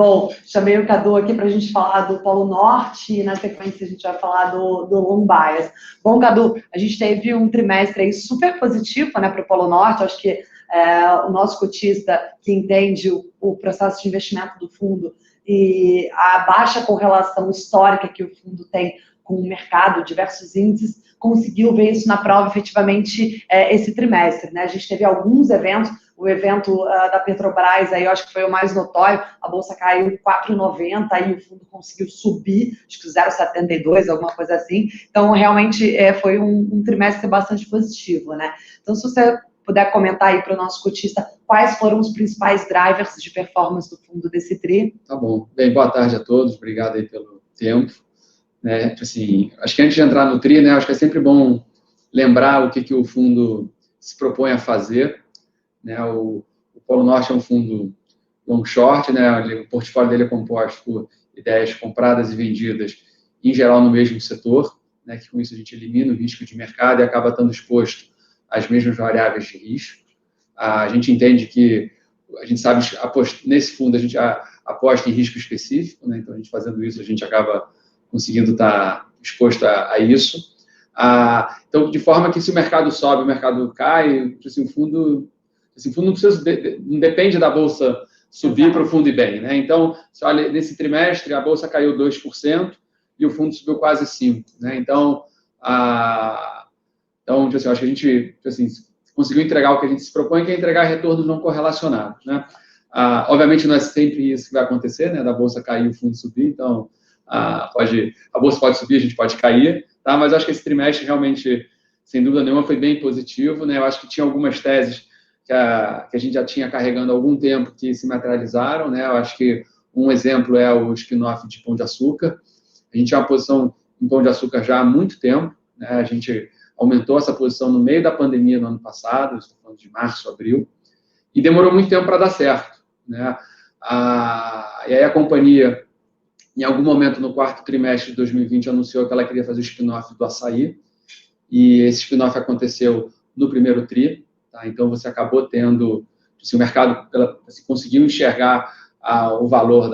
Bom, chamei o Cadu aqui para a gente falar do Polo Norte e na sequência a gente vai falar do Long Bias. Bom, Cadu, a gente teve um trimestre aí super positivo, né, para o Polo Norte. Acho que o nosso cotista que entende o processo de investimento do fundo e a baixa correlação histórica que o fundo tem com o mercado, diversos índices, conseguiu ver isso na prova efetivamente esse trimestre, né? A gente teve alguns eventos, o evento da Petrobras, aí eu acho que foi o mais notório, a bolsa caiu 4,90, aí o fundo conseguiu subir, acho que 0,72, alguma coisa assim. Então, realmente, foi um trimestre bastante positivo, né? Então, se você puder comentar aí para o nosso cotista quais foram os principais drivers de performance do fundo desse TRI. Tá bom. Bem, boa tarde a todos, obrigado aí pelo tempo. Né, assim, acho que antes de entrar no TRI, né, acho que é sempre bom lembrar o que o fundo se propõe a fazer. Né, o Polo Norte é um fundo long short, né, o portfólio dele é composto por ideias compradas e vendidas, em geral, no mesmo setor, né, que com isso a gente elimina o risco de mercado e acaba estando exposto às mesmas variáveis de risco. A gente entende que, a gente sabe, nesse fundo a gente aposta em risco específico, né, então a gente fazendo isso, a gente acaba conseguindo estar exposto a isso. Então, de forma que se o mercado sobe, o mercado cai, assim, o fundo não depende da bolsa subir para o fundo ir bem. Né? Então, se olha, nesse trimestre, a bolsa caiu 2% e o fundo subiu quase 5%. Né? Então, assim, acho que a gente assim, conseguiu entregar o que a gente se propõe, que é entregar retornos não correlacionados. Né? Obviamente, não é sempre isso que vai acontecer, né? Da bolsa cair e o fundo subir, então a bolsa pode subir, a gente pode cair, tá? Mas acho que esse trimestre realmente, sem dúvida nenhuma, foi bem positivo, né? Eu acho que tinha algumas teses que a gente já tinha carregando há algum tempo que se materializaram, né? Eu acho que um exemplo é o spin-off de Pão de Açúcar. A gente tinha uma posição em Pão de Açúcar já há muito tempo, né? A gente aumentou essa posição no meio da pandemia no ano passado, estou falando de março, abril, e demorou muito tempo para dar certo, né? E aí a companhia, em algum momento no quarto trimestre de 2020, anunciou que ela queria fazer o spin-off do açaí, e esse spin-off aconteceu no primeiro TRI, tá? Então você acabou tendo, assim, o mercado assim, conseguiu enxergar o valor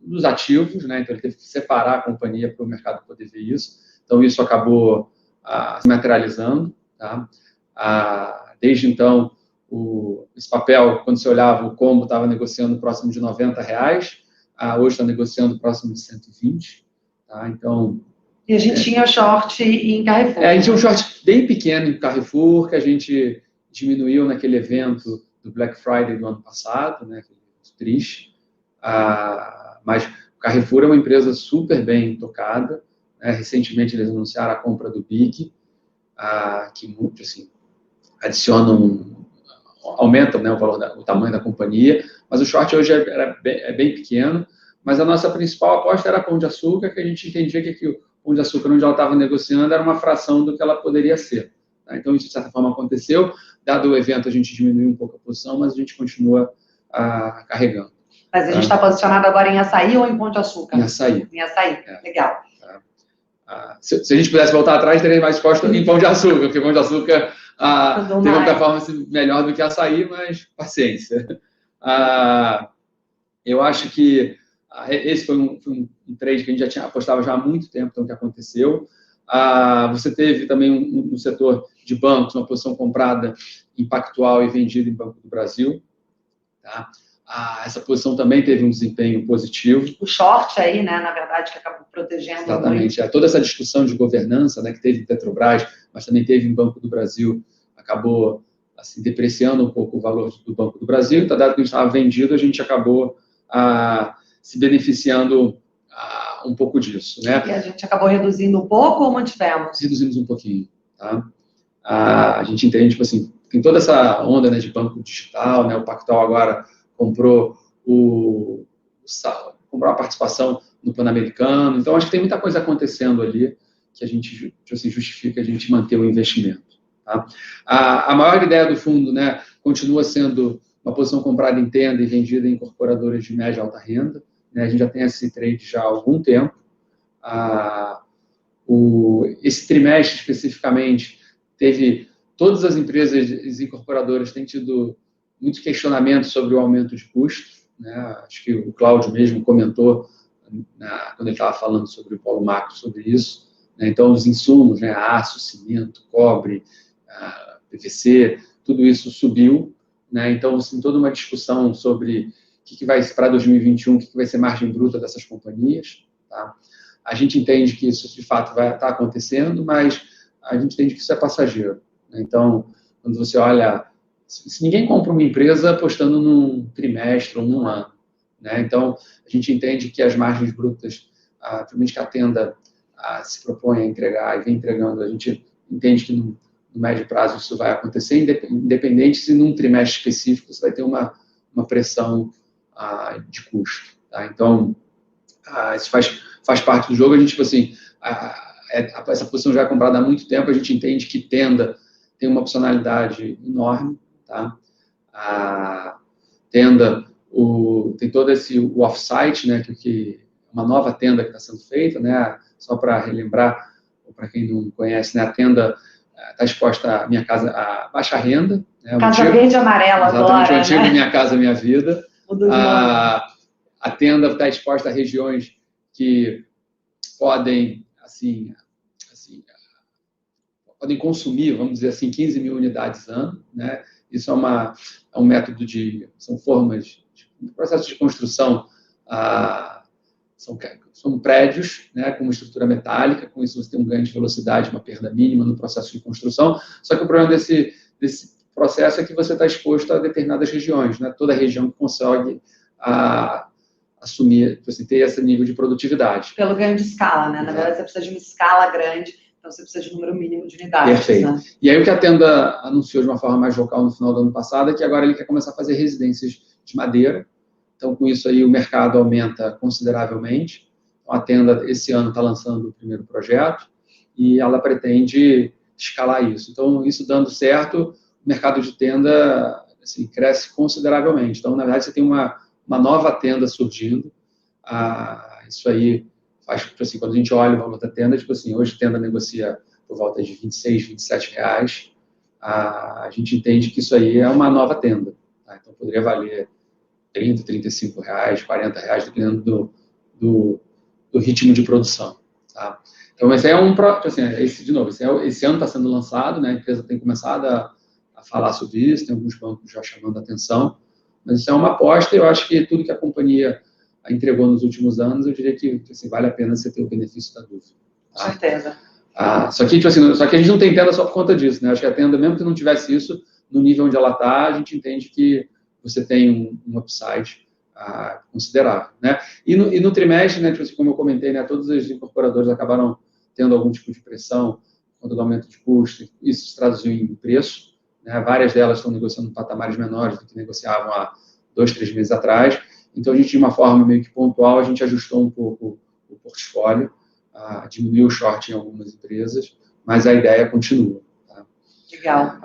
dos ativos, né? Então ele teve que separar a companhia para o mercado poder ver isso, então isso acabou se materializando, tá? Desde então, esse papel, quando você olhava, o combo estava negociando próximo de R$90, hoje está negociando próximo de 120, tá? Então... E a gente tinha short em Carrefour. A gente tinha um short bem pequeno em Carrefour, que a gente diminuiu naquele evento do Black Friday do ano passado, né? Triste. Mas o Carrefour é uma empresa super bem tocada, né? Recentemente eles anunciaram a compra do BIG, que muito, assim, aumentam, né, o tamanho da companhia, mas o short hoje é bem pequeno, mas a nossa principal aposta era Pão de Açúcar, que a gente entendia que o Pão de Açúcar, onde ela estava negociando, era uma fração do que ela poderia ser. Tá? Então, isso, de certa forma, aconteceu. Dado o evento, a gente diminuiu um pouco a posição, mas a gente continua carregando. Mas a gente está posicionado agora em açaí ou em Pão de Açúcar? Em açaí. Em açaí, legal. Se a gente pudesse voltar atrás, teria mais exposto em Pão de Açúcar, porque Pão de Açúcar teve uma performance melhor do que açaí, mas paciência. Eu acho que esse foi um trade que a gente apostava já há muito tempo, então, que aconteceu. Você teve também no setor de bancos uma posição comprada em Pactual e vendida em Banco do Brasil. Tá? Essa posição também teve um desempenho positivo. O short aí, né, na verdade, que acabou protegendo. Exatamente. Muito. Toda essa discussão de governança, né, que teve em Petrobras, mas também teve em Banco do Brasil, acabou assim, depreciando um pouco o valor do Banco do Brasil. Então, dado que a gente estava vendido, a gente acabou se beneficiando um pouco disso. Né? E a gente acabou reduzindo um pouco ou mantivemos? Reduzimos um pouquinho. Tá? A gente entende, tipo assim, tem toda essa onda, né, de banco digital, né, o Pactual agora comprou a participação no Pan-Americano. Então, acho que tem muita coisa acontecendo ali que a gente assim, justifica a gente manter o investimento. Tá? A maior ideia do fundo, né, continua sendo uma posição comprada em tenda e vendida em incorporadoras de média e alta renda. Né? A gente já tem esse trade já há algum tempo. Esse trimestre, especificamente, teve todas as empresas incorporadoras têm tido muitos questionamentos sobre o aumento de custos, né? Acho que o Cláudio mesmo comentou quando ele estava falando sobre o polo macro, sobre isso, né? Então, os insumos, né? Aço, cimento, cobre, PVC, tudo isso subiu, né? Então, assim, toda uma discussão sobre o que vai para 2021, o que vai ser margem bruta dessas companhias, tá? A gente entende que isso, de fato, vai estar acontecendo, mas a gente entende que isso é passageiro, né? Então, quando você olha, se ninguém compra uma empresa apostando num trimestre ou num ano, né? Então, a gente entende que as margens brutas, principalmente que a Tenda se propõe a entregar e vem entregando, a gente entende que no médio prazo isso vai acontecer, independente se num trimestre específico você vai ter uma pressão de custo, tá? Então, isso faz parte do jogo. A gente, tipo assim, essa posição já é comprada há muito tempo, a gente entende que Tenda tem uma opcionalidade enorme, tá? A Tenda tem todo o off-site, né, que uma nova Tenda que está sendo feita, né? Só para relembrar, ou para quem não conhece, né, a Tenda está exposta à Minha Casa, a baixa renda, né? Casa verde e amarela agora, exatamente, o antigo, né? Minha Casa Minha Vida. A Tenda está exposta a regiões que podem, assim, podem consumir, vamos dizer assim, 15 mil unidades ano, né? Isso é um método são formas, processo de construção, são prédios, né, com uma estrutura metálica, com isso você tem um ganho de velocidade, uma perda mínima no processo de construção, só que o problema desse processo é que você está exposto a determinadas regiões, né? Toda região que consegue assumir, assim, ter esse nível de produtividade. Pelo ganho de escala, né? Na verdade, você precisa de uma escala grande, então você precisa de um número mínimo de unidades. Perfeito. Né? E aí o que a Tenda anunciou de uma forma mais local no final do ano passado é que agora ele quer começar a fazer residências de madeira. Então, com isso aí, o mercado aumenta consideravelmente. Então, a Tenda, esse ano, está lançando o primeiro projeto e ela pretende escalar isso. Então, isso dando certo, o mercado de Tenda, assim, cresce consideravelmente. Então, na verdade, você tem uma nova Tenda surgindo. Isso aí faz, tipo assim, quando a gente olha o valor da Tenda, tipo assim, hoje a Tenda negocia por volta de R$26, R$27. A gente entende que isso aí é uma nova Tenda, tá? Então, poderia valer R$30, R$35, R$40, dependendo do ritmo de produção, tá? Então, esse é assim, esse ano está sendo lançado, né? A empresa tem começado a falar sobre isso, tem alguns bancos já chamando a atenção, mas isso é uma aposta e eu acho que tudo que a companhia entregou nos últimos anos, eu diria que assim, vale a pena você ter o benefício da dúvida. Tá? Com certeza. Só que a gente não tem Tenda só por conta disso, né? Acho que a Tenda, mesmo que não tivesse isso, no nível onde ela está, a gente entende que você tem um upside considerável, né? E no trimestre, né, tipo assim, como eu comentei, né, todos os incorporadores acabaram tendo algum tipo de pressão quanto ao aumento de custo, isso se traduziu em preço, né? Várias delas estão negociando patamares menores do que negociavam há 2, 3 meses atrás. Então, a gente, de uma forma meio que pontual, a gente ajustou um pouco o portfólio, diminuiu o short em algumas empresas, mas a ideia continua. Tá? Legal.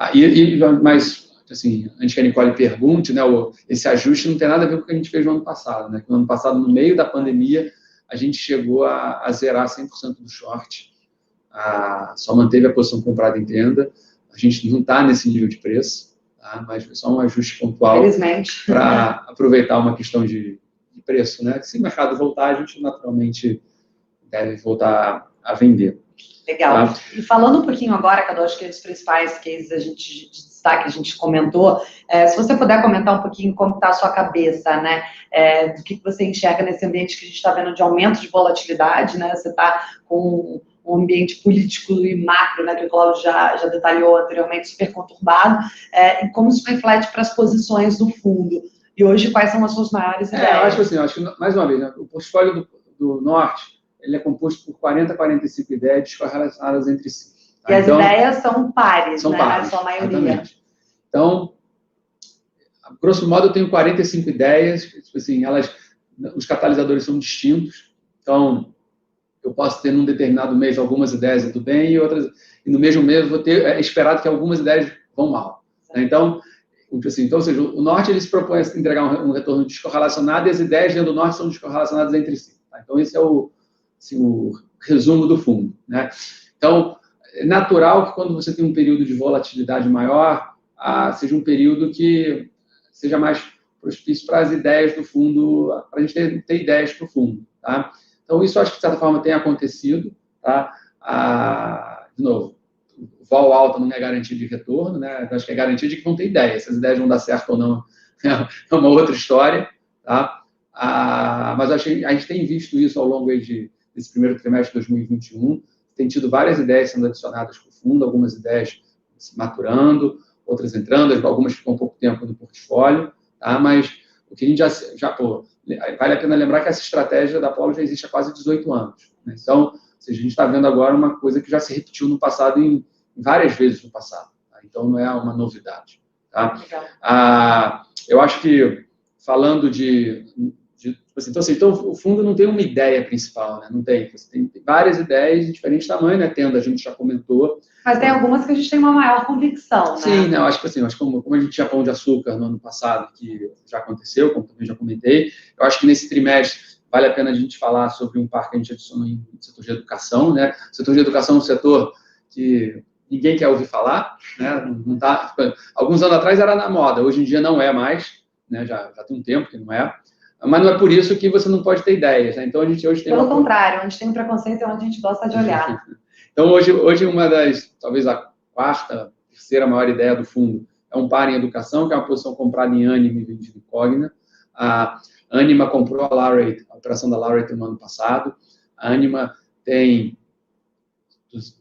Mas, assim, antes que a Nicole pergunte, né, esse ajuste não tem nada a ver com o que a gente fez no ano passado. Né? No ano passado, no meio da pandemia, a gente chegou a zerar 100% do short, só manteve a posição comprada em Tenda. A gente não está nesse nível de preço, tá? Mas foi só um ajuste pontual para aproveitar uma questão de preço, né? Se o mercado voltar, a gente naturalmente deve voltar a vender. Legal. Tá? E falando um pouquinho agora, Cadu, acho que os principais cases a gente de destaque, a gente comentou, se você puder comentar um pouquinho como está a sua cabeça, né? Do que você enxerga nesse ambiente que a gente está vendo de aumento de volatilidade, né? Você está com um ambiente político e macro, né, que o Cláudio já detalhou anteriormente, super conturbado, e como isso reflete para as posições do fundo. E hoje, quais são as suas maiores ideias? Eu acho que, mais uma vez, né, o portfólio do Norte, ele é composto por 40 a 45 ideias descorrelacionadas entre si. Tá? E as ideias são pares, né, na sua maioria. Exatamente. Então, grosso modo, eu tenho 45 ideias, tipo assim, os catalisadores são distintos, então eu posso ter num determinado mês algumas ideias indo bem e no mesmo mês vou ter esperado que algumas ideias vão mal. Né? Então, assim, ou seja, o Norte ele se propõe a entregar um retorno descorrelacionado e as ideias dentro do Norte são descorrelacionadas entre si. Tá? Então, esse é o resumo do fundo. Né? Então, é natural que quando você tem um período de volatilidade maior, seja um período que seja mais propício para as ideias do fundo, para a gente ter ideias para o fundo. Tá? Então, isso acho que, de certa forma, tem acontecido. Tá? De novo, o vol alto não é garantia de retorno, né? Acho que é garantia de que vão ter ideias. Se as ideias vão dar certo ou não é uma outra história. Tá? Mas acho que a gente tem visto isso ao longo desse primeiro trimestre de 2021. Tem tido várias ideias sendo adicionadas para o fundo, algumas ideias se maturando, outras entrando, algumas ficam um pouco tempo no portfólio, tá? Mas o que a gente vale a pena lembrar que essa estratégia da Apollo já existe há quase 18 anos. Né? Então, a gente está vendo agora uma coisa que já se repetiu no passado, em várias vezes no passado. Tá? Então, não é uma novidade. Tá? Eu acho que, falando então, o fundo não tem uma ideia principal, né? Não tem. Você tem várias ideias de diferentes tamanhos, né? Tenda, a gente já comentou. Mas tem algumas que a gente tem uma maior convicção, né? Sim, não, acho que assim, como a gente tinha Pão de Açúcar no ano passado, que já aconteceu, como também já comentei, eu acho que nesse trimestre vale a pena a gente falar sobre um par que a gente adicionou em setor de educação, né? O setor de educação é um setor que ninguém quer ouvir falar, né? Não tá, alguns anos atrás era na moda, hoje em dia não é mais, né? Já tem um tempo que não é. Mas não é por isso que você não pode ter ideias, né? Então, a gente hoje tem Pelo contrário, onde tem um preconceito é onde a gente gosta de olhar. Então, hoje uma talvez a quarta, terceira maior ideia do fundo é um par em educação, que é uma posição comprada em Anima e vendida em Cogna. A Anima comprou a operação da Laureate no ano passado. A Anima tem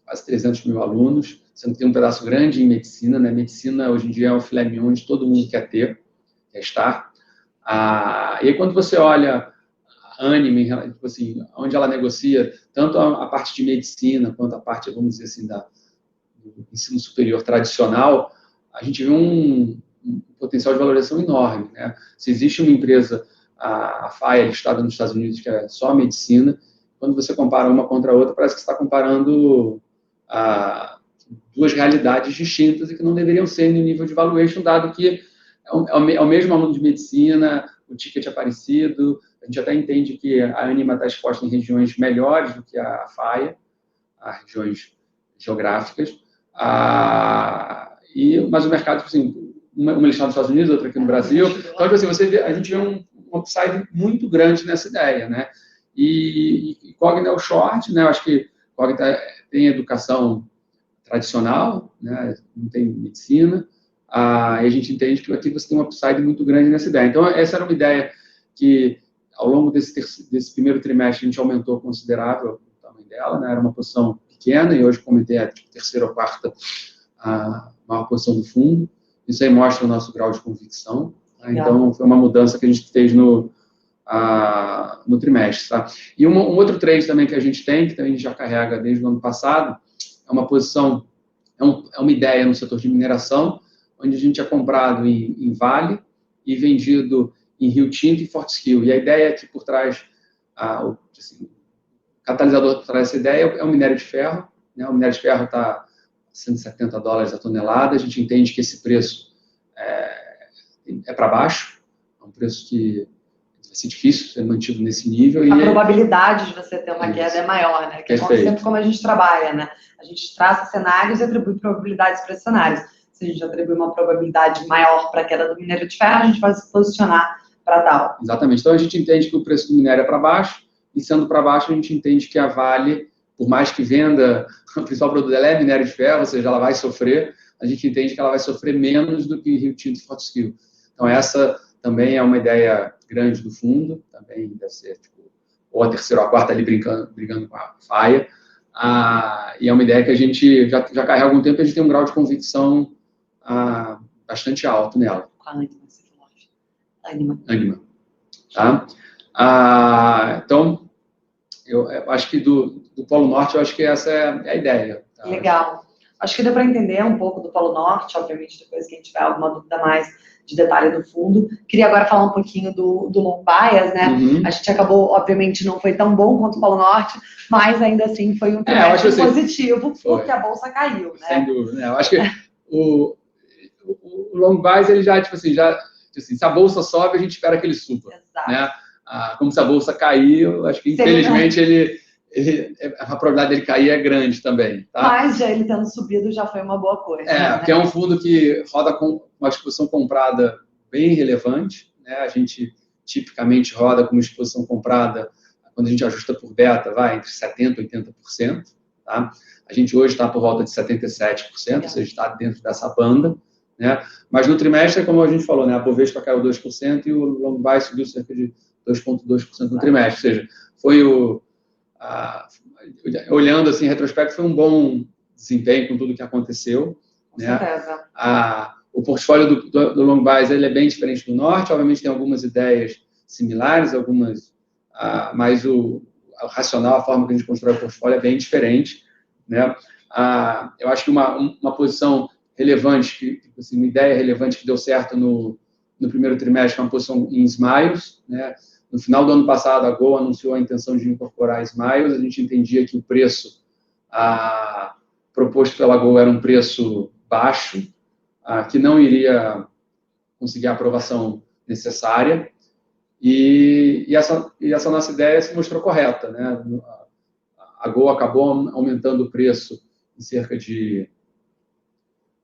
quase 300 mil alunos, sendo que tem um pedaço grande em medicina, né? Medicina, hoje em dia, é um filé mignon onde todo mundo quer estar. E aí, quando você olha a Anima, tipo assim, onde ela negocia tanto a parte de medicina quanto a parte, vamos dizer assim, do ensino superior tradicional, a gente vê um potencial de valorização enorme. Né? Se existe uma empresa, a FAIA, listada nos Estados Unidos, que é só medicina, quando você compara uma contra a outra, parece que você está comparando duas realidades distintas e que não deveriam ser no nível de valuation, dado que é o mesmo aluno de medicina, o ticket é parecido, a gente até entende que a Anima está exposta em regiões melhores do que a FAIA, as regiões geográficas, mas o mercado, assim, uma listada nos Estados Unidos, outra aqui no Brasil, então assim, a gente vê um upside muito grande nessa ideia, né? E Cogna é o short, né? Eu acho que Cogna tem educação tradicional, né? Não tem medicina, e a gente entende que aqui você tem um upside muito grande nessa ideia. Então, essa era uma ideia que, ao longo desse primeiro trimestre, a gente aumentou considerável o tamanho dela, né? Era uma posição pequena, e hoje, comentei, é tipo, terceira ou quarta maior posição do fundo. Isso aí mostra o nosso grau de convicção. Tá? Então, foi uma mudança que a gente fez no trimestre. Tá? E um outro trade também que a gente tem, que também a gente já carrega desde o ano passado, é uma posição, é uma ideia no setor de mineração, onde a gente tinha comprado em Vale e vendido em Rio Tinto e Fortescue. E a ideia é que por trás, o catalisador por trás dessa ideia é o minério de ferro. Né? O minério de ferro está $170 a tonelada. A gente entende que esse preço é para baixo, é um preço que vai ser difícil ser mantido nesse nível. A probabilidade de você ter uma queda é maior, né? Que é sempre como a gente trabalha, né? A gente traça cenários e atribui probabilidades para esses cenários. Se a gente atribui uma probabilidade maior para a queda do minério de ferro, a gente vai se posicionar para tal. Exatamente. Então, a gente entende que o preço do minério é para baixo, e sendo para baixo, a gente entende que a Vale, por mais que venda, o principal produto dela é minério de ferro, ou seja, ela vai sofrer, a gente entende que ela vai sofrer menos do que Rio Tinto e Fortescue. Então, essa também é uma ideia grande do fundo, também deve ser, ou a terceira ou a quarta ali brigando com a FAIA, e é uma ideia que a gente já carrega há algum tempo, e a gente tem um grau de convicção bastante alto nela. Com a Anima, você falou. Anima. Tá? Então, eu acho que do Polo Norte, eu acho que essa é a ideia. Tá? Legal. Acho que deu para entender um pouco do Polo Norte, obviamente, depois quem tiver alguma dúvida mais de detalhe do fundo. Queria agora falar um pouquinho do long bias, né? Uhum. A gente acabou, obviamente, não foi tão bom quanto o Polo Norte, mas ainda assim foi um trimestre positivo, porque a bolsa caiu, né? Sem dúvida. Eu acho que o long bias, ele já, se a bolsa sobe, a gente espera que ele suba. Exato. Né? Como se a bolsa caiu, acho que, infelizmente, a probabilidade dele cair é grande também. Tá? Mas já ele tendo subido já foi uma boa coisa. Porque é um fundo que roda com uma exposição comprada bem relevante, né? A gente tipicamente roda com uma exposição comprada, quando a gente ajusta por beta, vai entre 70% e 80%. Tá? A gente hoje está por volta de 77%, ou seja, está dentro dessa banda. Né? Mas no trimestre, como a gente falou, né? A Bovespa caiu 2% e o long buy subiu cerca de 2,2% no trimestre. Ou seja, foi olhando assim, em retrospecto, foi um bom desempenho com tudo que aconteceu. Com certeza. O portfólio do long buys ele é bem diferente do norte, obviamente tem algumas ideias similares, mas o racional, a forma que a gente constrói o portfólio é bem diferente. Né? Eu acho que uma posição relevante, assim, uma ideia relevante que deu certo no primeiro trimestre, uma posição em Smiles. Né? No final do ano passado, a Gol anunciou a intenção de incorporar Smiles, a gente entendia que o preço proposto pela Gol era um preço baixo, que não iria conseguir a aprovação necessária, e essa nossa ideia se mostrou correta. Né? A Gol acabou aumentando o preço em cerca de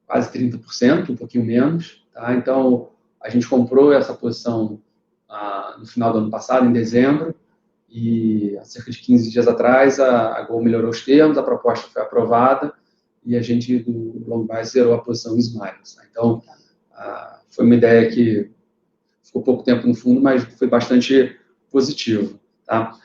quase 30%, um pouquinho menos. Tá? Então, a gente comprou essa posição no final do ano passado, em dezembro, e há cerca de 15 dias atrás a Gol melhorou os termos, a proposta foi aprovada, e a gente do long buy zerou a posição em Smiles. Então, foi uma ideia que ficou pouco tempo no fundo, mas foi bastante positivo. Tá?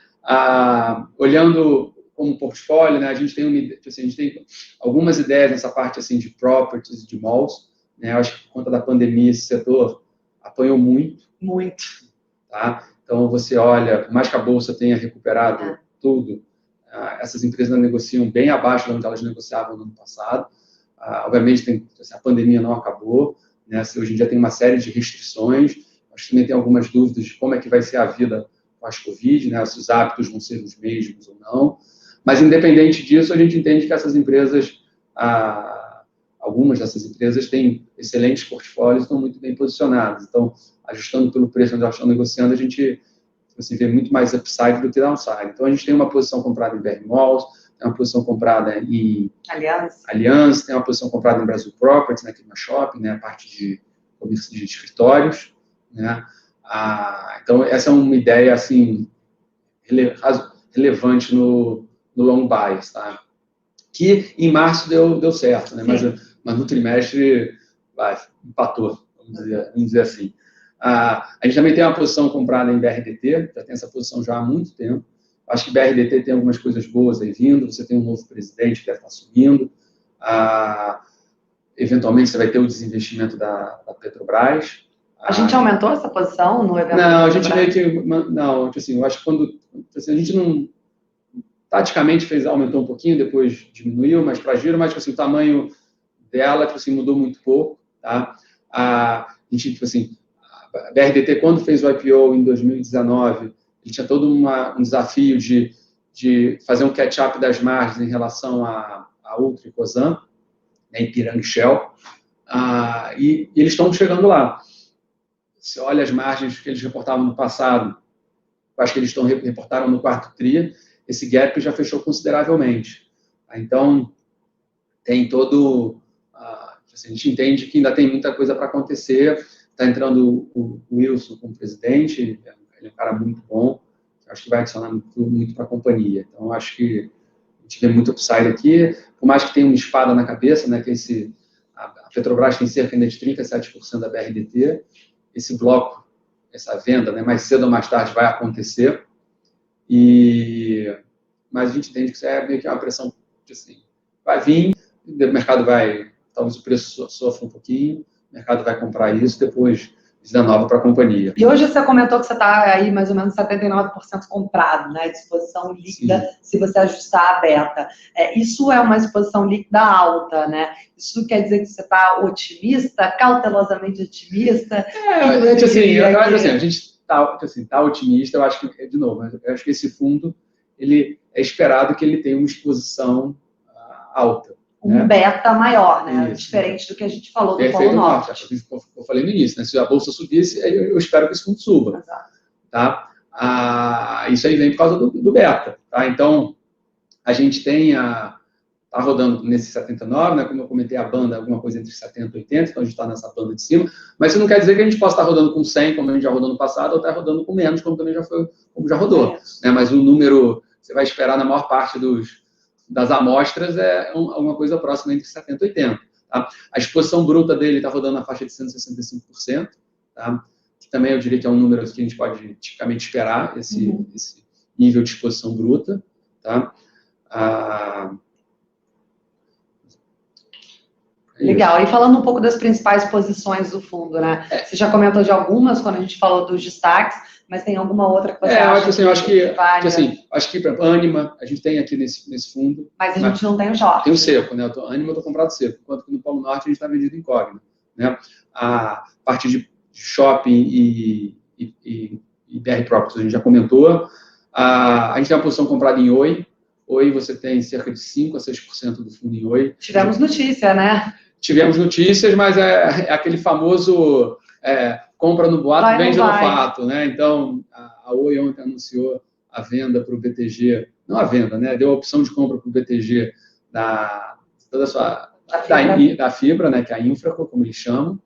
Olhando como portfólio, né, a gente tem algumas ideias nessa parte assim, de properties, de malls. Né? Eu acho que por conta da pandemia esse setor apanhou muito. Muito. Tá? Então, você olha, por mais que a Bolsa tenha recuperado tudo, essas empresas negociam bem abaixo de onde elas negociavam no ano passado. Obviamente, a pandemia não acabou. Né? Hoje em dia tem uma série de restrições. Acho que também tem algumas dúvidas de como é que vai ser a vida pós-Covid, né? Se os hábitos vão ser os mesmos ou não. Mas, independente disso, a gente entende que essas empresas, algumas dessas empresas têm excelentes portfólios e estão muito bem posicionadas. Então, ajustando pelo preço onde elas estão negociando, a gente vê muito mais upside do que downside. Então, a gente tem uma posição comprada em BR Malls, tem uma posição comprada em Allianz, tem uma posição comprada em Brasil Properties, né, Clima Shopping, né, a parte de comércio de escritórios. Né? Então, essa é uma ideia assim, relevante no long buys, tá? Que em março deu certo, né? Mas no trimestre empatou, vamos dizer assim. A gente também tem uma posição comprada em BRDT, já tem essa posição já há muito tempo. Acho que BRDT tem algumas coisas boas aí vindo, você tem um novo presidente que deve estar assumindo. Eventualmente você vai ter o desinvestimento da Petrobras. A gente aumentou essa posição no evento? Não, a gente meio que... Não, assim, eu acho que quando... Assim, a gente não... Taticamente aumentou um pouquinho, depois diminuiu, mas para giro, mas assim, o tamanho dela assim, mudou muito pouco. Tá? A gente, assim, a BRDT, quando fez o IPO em 2019, ele tinha todo um desafio de fazer um catch-up das margens em relação a Ultra e Cosan, né, Ipiranga e Shell, e eles estão chegando lá. Você olha as margens que eles reportavam no passado, eu acho que eles reportaram no quarto TRI, esse gap já fechou consideravelmente. Então, tem todo... a gente entende que ainda tem muita coisa para acontecer. Está entrando o Wilson como presidente, ele é um cara muito bom, acho que vai adicionar muito para a companhia. Então, acho que a gente vê muito upside aqui, por mais que tenha uma espada na cabeça, né, que a Petrobras tem cerca de 37% da BRDT, esse bloco, essa venda, né, mais cedo ou mais tarde vai acontecer, mas a gente entende que isso é meio que uma pressão, assim, vai vir, o mercado vai, talvez o preço sofra um pouquinho, o mercado vai comprar isso, depois vida nova para a companhia. E hoje você comentou que você está aí mais ou menos 79% comprado, né, de exposição líquida, sim, se você ajustar a beta. Isso é uma exposição líquida alta, né? Isso quer dizer que você está otimista, cautelosamente otimista? Eu acho assim, a gente está otimista, eu acho que, de novo, eu acho que esse fundo, ele é esperado que ele tenha uma exposição alta. Beta maior, né? Isso. Diferente do que a gente falou do Polo Norte. Eu falei no início, né? Se a Bolsa subisse, eu espero que esse fundo suba. Exato. Tá? Isso aí vem por causa do beta. Tá? Então, a gente tem... Tá está rodando nesse 79, né? Como eu comentei, a banda é alguma coisa entre 70 e 80, então a gente está nessa banda de cima, mas isso não quer dizer que a gente possa estar rodando com 100, como a gente já rodou no passado, ou estar rodando com menos, como também como já rodou. Né? Mas o número, você vai esperar na maior parte das amostras, é uma coisa próxima entre 70 e 80. Tá? A exposição bruta dele está rodando na faixa de 165%, tá? Que também eu diria que é um número que a gente pode tipicamente esperar, esse nível de exposição bruta. Tá? Legal. E falando um pouco das principais posições do fundo, né? Você já comentou de algumas quando a gente falou dos destaques, mas tem alguma outra que você acha assim, acho que, por exemplo, Anima, a gente tem aqui nesse fundo. Mas a gente não tem o short. Tem o seco, né? Anima eu estou comprado seco, enquanto que no Polo Norte a gente está vendido incógnito. Né? A parte de shopping e BR Properties a gente já comentou. A gente tem uma posição comprada em Oi. Oi, você tem cerca de 5% a 6% do fundo em Oi. Tivemos notícia, né? Tivemos notícias, mas é aquele famoso compra no boato, vende no fato, né? Então, a Oi ontem anunciou a venda para o BTG, não a venda, né? Deu a opção de compra para o BTG da fibra, né? Que é a infra, como eles chamam,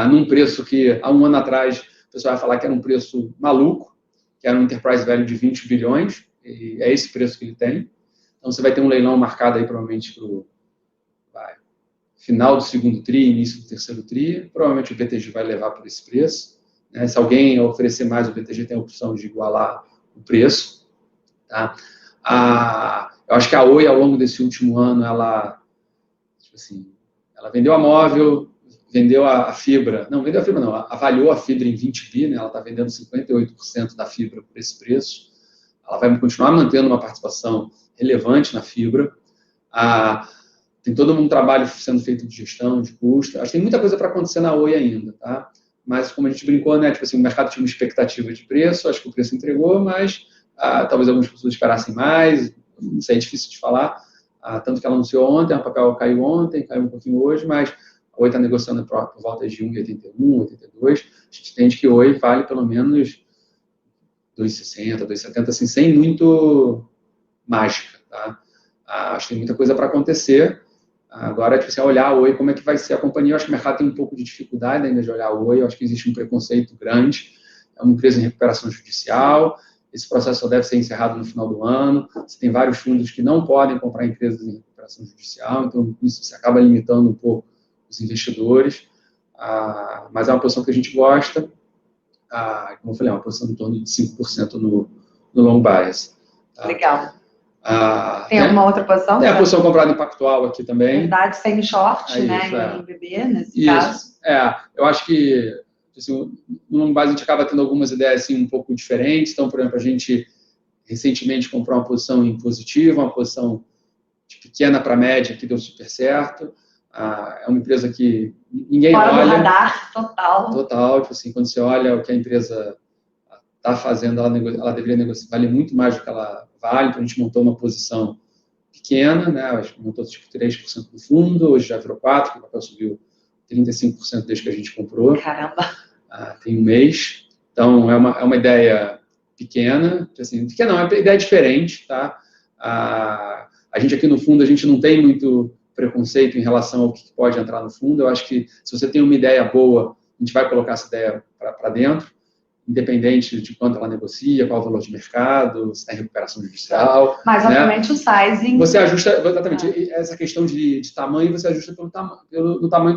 num preço que há um ano atrás o pessoal vai falar que era um preço maluco, que era um enterprise value de 20 bilhões, e é esse preço que ele tem. Então, você vai ter um leilão marcado aí, provavelmente, para o final do segundo TRI, início do terceiro TRI. Provavelmente o BTG vai levar por esse preço. Né? Se alguém oferecer mais, o BTG tem a opção de igualar o preço. Tá? Eu acho que a Oi, ao longo desse último ano, ela vendeu a móvel, vendeu a fibra. Não, vendeu a fibra não, avaliou a fibra em 20 bi, né? Ela está vendendo 58% da fibra por esse preço. Ela vai continuar mantendo uma participação relevante na fibra. Tem todo um trabalho sendo feito de gestão, de custo. Acho que tem muita coisa para acontecer na Oi ainda, tá? Mas, como a gente brincou, né? O mercado tinha uma expectativa de preço, acho que o preço entregou, mas talvez algumas pessoas esperassem mais, não sei, é difícil de falar. Tanto que ela anunciou ontem, o papel caiu ontem, caiu um pouquinho hoje, mas a Oi está negociando por volta de 1,81, 1,82. A gente entende que Oi vale pelo menos 2,60, 2,70, assim, sem muito mágica, tá? Acho que tem muita coisa para acontecer. Agora, olhar a Oi, como é que vai ser a companhia. Eu acho que o mercado tem um pouco de dificuldade ainda de olhar a Oi. Eu acho que existe um preconceito grande. É uma empresa em recuperação judicial. Esse processo só deve ser encerrado no final do ano. Você tem vários fundos que não podem comprar empresas em recuperação judicial. Então, isso se acaba limitando um pouco os investidores. Mas é uma posição que a gente gosta. Como eu falei, é uma posição em torno de 5% no long bias. Tá? Legal. Tem alguma outra posição? Tem a posição comprada impactual aqui também. Verdade, sem short, né? Em BB, nesse caso. Eu acho que no long bias a gente acaba tendo algumas ideias assim, um pouco diferentes. Então, por exemplo, a gente recentemente comprou uma posição em positivo, uma posição de pequena para média que deu super certo. É uma empresa que ninguém olha. Fora do radar, total. Total, quando você olha o que a empresa está fazendo, ela deveria negociar, vale muito mais do que ela vale. Então, a gente montou uma posição pequena, né? A gente montou 3% do fundo, hoje já virou 4%, que o papel subiu 35% desde que a gente comprou. Caramba! Tem um mês. Então, é uma ideia pequena, pequena não, é uma ideia diferente, tá? A gente aqui no fundo, a gente não tem muito preconceito em relação ao que pode entrar no fundo. Eu acho que se você tem uma ideia boa, a gente vai colocar essa ideia para dentro, independente de quanto ela negocia, qual o valor de mercado, se está em recuperação judicial. Mas, obviamente, o sizing... Você ajusta, exatamente, essa questão de tamanho, você ajusta pelo tamanho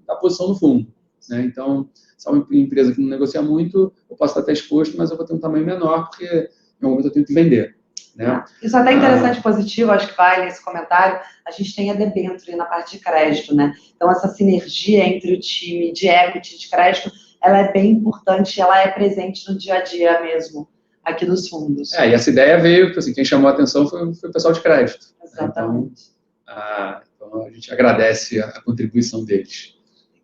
da posição no fundo. Né? Então, se é uma empresa que não negocia muito, eu posso estar até exposto, mas eu vou ter um tamanho menor, porque em algum momento eu tenho que vender. Né? Isso é até interessante e positivo, acho que vale nesse comentário. A gente tem a debênture na parte de crédito, né? Então, essa sinergia entre o time de equity e de crédito, ela é bem importante, ela é presente no dia a dia mesmo, aqui nos fundos. E essa ideia veio, quem chamou a atenção foi o pessoal de crédito. Exatamente. Então, a gente agradece a contribuição deles.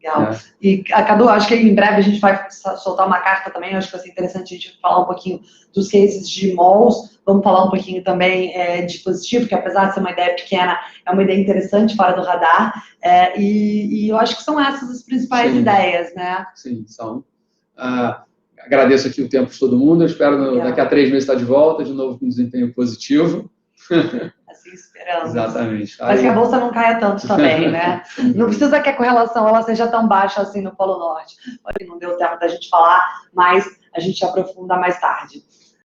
Legal. E, Cadu, acho que em breve a gente vai soltar uma carta também, acho que vai ser interessante a gente falar um pouquinho dos cases de malls, vamos falar um pouquinho também de positivo, que apesar de ser uma ideia pequena, é uma ideia interessante, fora do radar, e eu acho que são essas as principais ideias, né? Sim, são. Agradeço aqui o tempo de todo mundo, eu espero daqui a 3 meses estar de volta, de novo com desempenho positivo. Assim esperando. Exatamente. Mas que a bolsa não caia tanto também, né? Não precisa que a correlação ela seja tão baixa assim no Polo Norte. Não deu tempo da gente falar, mas a gente aprofunda mais tarde.